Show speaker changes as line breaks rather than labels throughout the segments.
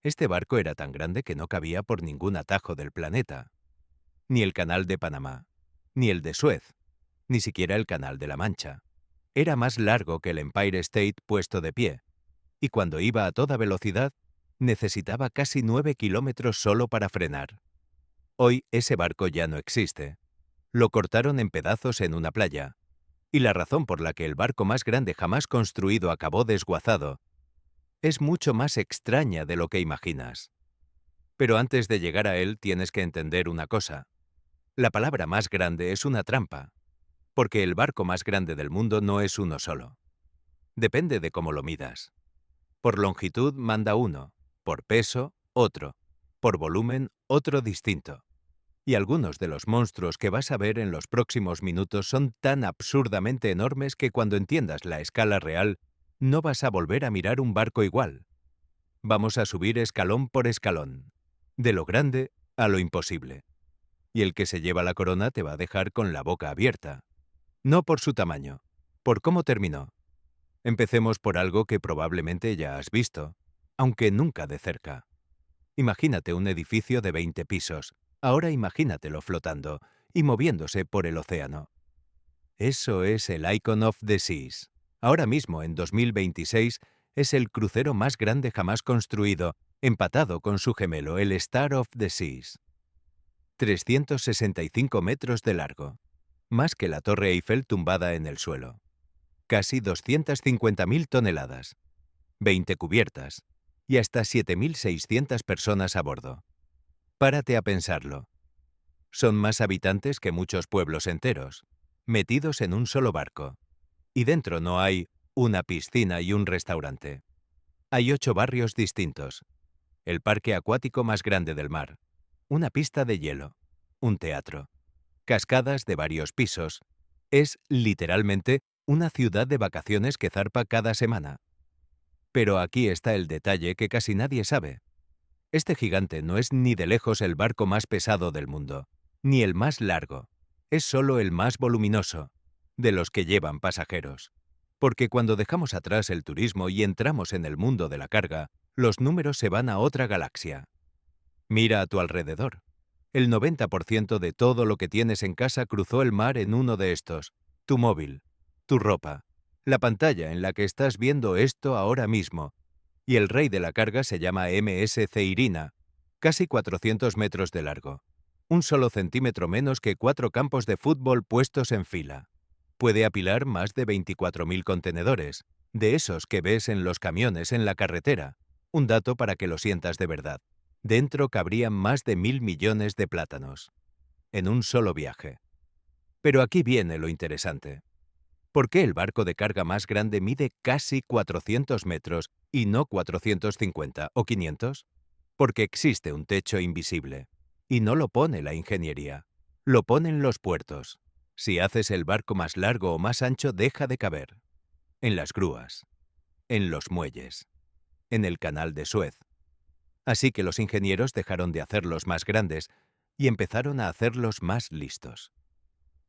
Este barco era tan grande que no cabía por ningún atajo del planeta. Ni el Canal de Panamá, ni el de Suez, ni siquiera el Canal de la Mancha. Era más largo que el Empire State puesto de pie, y cuando iba a toda velocidad, necesitaba casi 9 kilómetros solo para frenar. Hoy ese barco ya no existe. Lo cortaron en pedazos en una playa, y la razón por la que el barco más grande jamás construido acabó desguazado es mucho más extraña de lo que imaginas. Pero antes de llegar a él tienes que entender una cosa. La palabra más grande es una trampa, porque el barco más grande del mundo no es uno solo. Depende de cómo lo midas. Por longitud manda uno, por peso, otro, por volumen, otro distinto. Y algunos de los monstruos que vas a ver en los próximos minutos son tan absurdamente enormes que cuando entiendas la escala real, no vas a volver a mirar un barco igual. Vamos a subir escalón por escalón, de lo grande a lo imposible. Y el que se lleva la corona te va a dejar con la boca abierta. No por su tamaño, por cómo terminó. Empecemos por algo que probablemente ya has visto, aunque nunca de cerca. Imagínate un edificio de 20 pisos. Ahora imagínatelo flotando y moviéndose por el océano. Eso es el Icon of the Seas. Ahora mismo, en 2026, es el crucero más grande jamás construido, empatado con su gemelo, el Star of the Seas. 365 metros de largo, más que la Torre Eiffel tumbada en el suelo. Casi 250.000 toneladas, 20 cubiertas y hasta 7.600 personas a bordo. Párate a pensarlo. Son más habitantes que muchos pueblos enteros, metidos en un solo barco. Y dentro no hay una piscina y un restaurante. Hay 8 barrios distintos. El parque acuático más grande del mar. Una pista de hielo. Un teatro. Cascadas de varios pisos. Es, literalmente, una ciudad de vacaciones que zarpa cada semana. Pero aquí está el detalle que casi nadie sabe. Este gigante no es ni de lejos el barco más pesado del mundo, ni el más largo. Es solo el más voluminoso, de los que llevan pasajeros. Porque cuando dejamos atrás el turismo y entramos en el mundo de la carga, los números se van a otra galaxia. Mira a tu alrededor. El 90% de todo lo que tienes en casa cruzó el mar en uno de estos. Tu móvil, tu ropa, la pantalla en la que estás viendo esto ahora mismo. Y el rey de la carga se llama MS Irina, casi 400 metros de largo. Un solo centímetro menos que 4 campos de fútbol puestos en fila. Puede apilar más de 24.000 contenedores, de esos que ves en los camiones en la carretera. Un dato para que lo sientas de verdad. Dentro cabrían más de 1.000 millones de plátanos. En un solo viaje. Pero aquí viene lo interesante. ¿Por qué el barco de carga más grande mide casi 400 metros y no 450 o 500? Porque existe un techo invisible. Y no lo pone la ingeniería. Lo ponen los puertos. Si haces el barco más largo o más ancho, deja de caber. En las grúas. En los muelles. En el canal de Suez. Así que los ingenieros dejaron de hacerlos más grandes y empezaron a hacerlos más listos.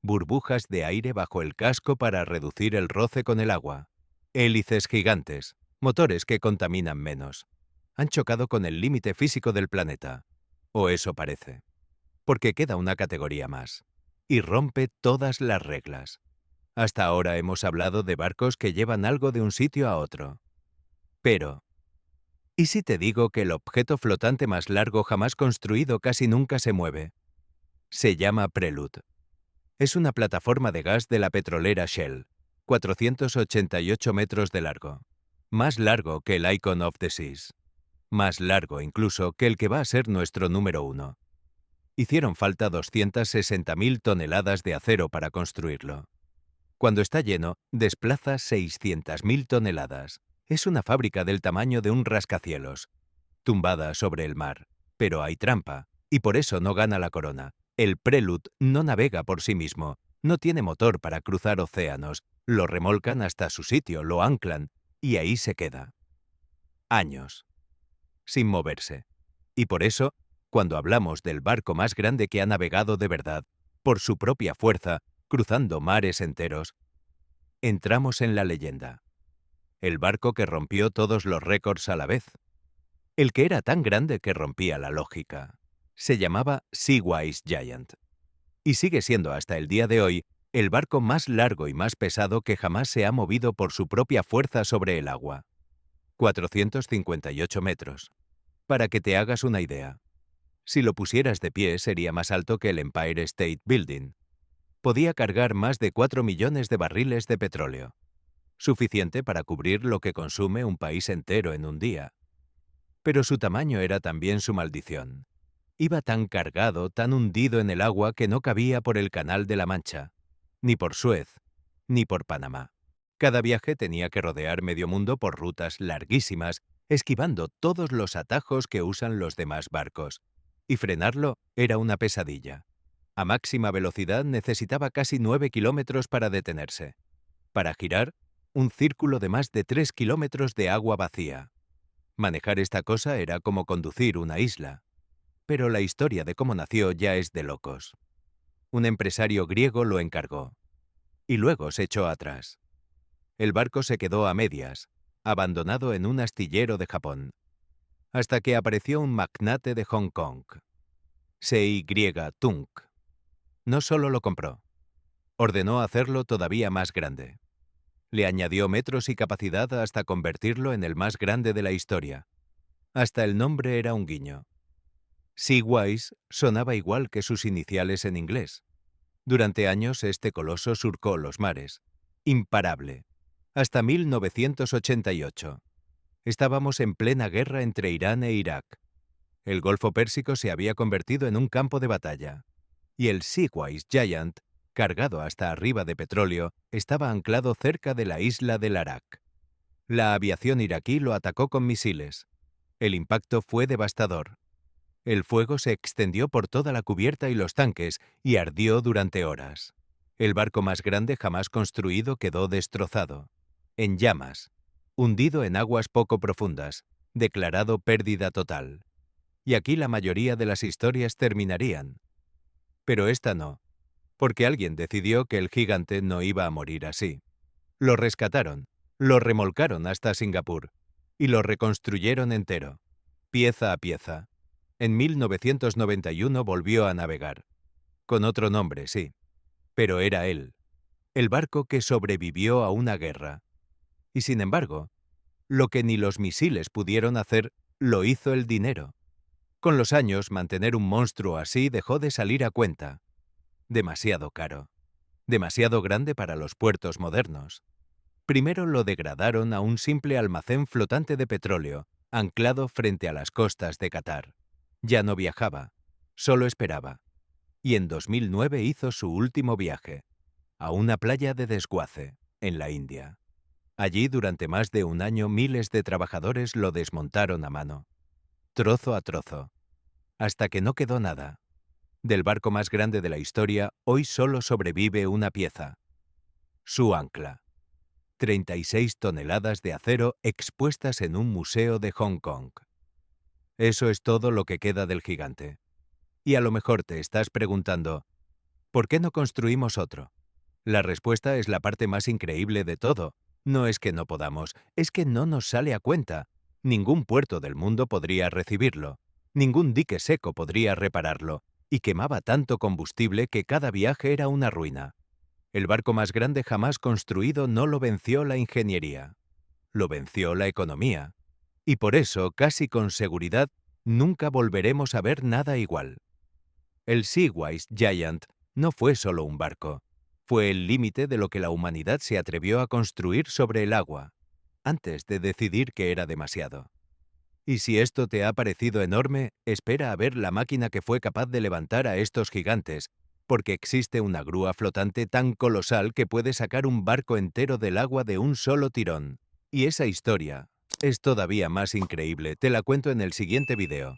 Burbujas de aire bajo el casco para reducir el roce con el agua. Hélices gigantes, motores que contaminan menos. Han chocado con el límite físico del planeta. O eso parece. Porque queda una categoría más. Y rompe todas las reglas. Hasta ahora hemos hablado de barcos que llevan algo de un sitio a otro. Pero, ¿y si te digo que el objeto flotante más largo jamás construido casi nunca se mueve? Se llama Prelude. Es una plataforma de gas de la petrolera Shell, 488 metros de largo. Más largo que el Icon of the Seas. Más largo incluso que el que va a ser nuestro número 1. Hicieron falta 260.000 toneladas de acero para construirlo. Cuando está lleno, desplaza 600.000 toneladas. Es una fábrica del tamaño de un rascacielos, tumbada sobre el mar. Pero hay trampa, y por eso no gana la corona. El Prelude no navega por sí mismo, no tiene motor para cruzar océanos, lo remolcan hasta su sitio, lo anclan, y ahí se queda. Años. Sin moverse. Y por eso, cuando hablamos del barco más grande que ha navegado de verdad, por su propia fuerza, cruzando mares enteros, entramos en la leyenda. El barco que rompió todos los récords a la vez. el que era tan grande que rompía la lógica. Se llamaba Seawise Giant. Y sigue siendo hasta el día de hoy el barco más largo y más pesado que jamás se ha movido por su propia fuerza sobre el agua. 458 metros. Para que te hagas una idea. Si lo pusieras de pie sería más alto que el Empire State Building. Podía cargar más de 4 millones de barriles de petróleo. Suficiente para cubrir lo que consume un país entero en un día. Pero su tamaño era también su maldición. Iba tan cargado, tan hundido en el agua que no cabía por el Canal de la Mancha, ni por Suez, ni por Panamá. Cada viaje tenía que rodear medio mundo por rutas larguísimas, esquivando todos los atajos que usan los demás barcos. Y frenarlo era una pesadilla. A máxima velocidad necesitaba casi 9 kilómetros para detenerse. Para girar, un círculo de más de 3 kilómetros de agua vacía. Manejar esta cosa era como conducir una isla. Pero la historia de cómo nació ya es de locos. Un empresario griego lo encargó. Y luego se echó atrás. El barco se quedó a medias, abandonado en un astillero de Japón. Hasta que apareció un magnate de Hong Kong. C.Y. Tung. No solo lo compró. Ordenó hacerlo todavía más grande. Le añadió metros y capacidad hasta convertirlo en el más grande de la historia. Hasta el nombre era un guiño. Seawise sonaba igual que sus iniciales en inglés. Durante años este coloso surcó los mares. Imparable. Hasta 1988. Estábamos en plena guerra entre Irán e Irak. El Golfo Pérsico se había convertido en un campo de batalla. Y el Seawise Giant, cargado hasta arriba de petróleo, estaba anclado cerca de la isla del Arak. La aviación iraquí lo atacó con misiles. El impacto fue devastador. El fuego se extendió por toda la cubierta y los tanques y ardió durante horas. El barco más grande jamás construido quedó destrozado, en llamas, hundido en aguas poco profundas, declarado pérdida total. Y aquí la mayoría de las historias terminarían. Pero esta no, porque alguien decidió que el gigante no iba a morir así. Lo rescataron, lo remolcaron hasta Singapur y lo reconstruyeron entero, pieza a pieza. En 1991 volvió a navegar. Con otro nombre, sí. Pero era él. El barco que sobrevivió a una guerra. Y sin embargo, lo que ni los misiles pudieron hacer, lo hizo el dinero. Con los años, mantener un monstruo así dejó de salir a cuenta. Demasiado caro. Demasiado grande para los puertos modernos. Primero lo degradaron a un simple almacén flotante de petróleo, anclado frente a las costas de Qatar. Ya no viajaba, solo esperaba. Y en 2009 hizo su último viaje, a una playa de desguace, en la India. Allí, durante más de un año, miles de trabajadores lo desmontaron a mano, trozo a trozo, hasta que no quedó nada. Del barco más grande de la historia, hoy solo sobrevive una pieza. Su ancla. 36 toneladas de acero expuestas en un museo de Hong Kong. Eso es todo lo que queda del gigante. Y a lo mejor te estás preguntando, ¿por qué no construimos otro? La respuesta es la parte más increíble de todo. No es que no podamos, es que no nos sale a cuenta. Ningún puerto del mundo podría recibirlo. Ningún dique seco podría repararlo. Y quemaba tanto combustible que cada viaje era una ruina. El barco más grande jamás construido no lo venció la ingeniería. Lo venció la economía. Y por eso, casi con seguridad, nunca volveremos a ver nada igual. El Seawise Giant no fue solo un barco. Fue el límite de lo que la humanidad se atrevió a construir sobre el agua, antes de decidir que era demasiado. Y si esto te ha parecido enorme, espera a ver la máquina que fue capaz de levantar a estos gigantes, porque existe una grúa flotante tan colosal que puede sacar un barco entero del agua de un solo tirón. Y esa historia es todavía más increíble, te la cuento en el siguiente video.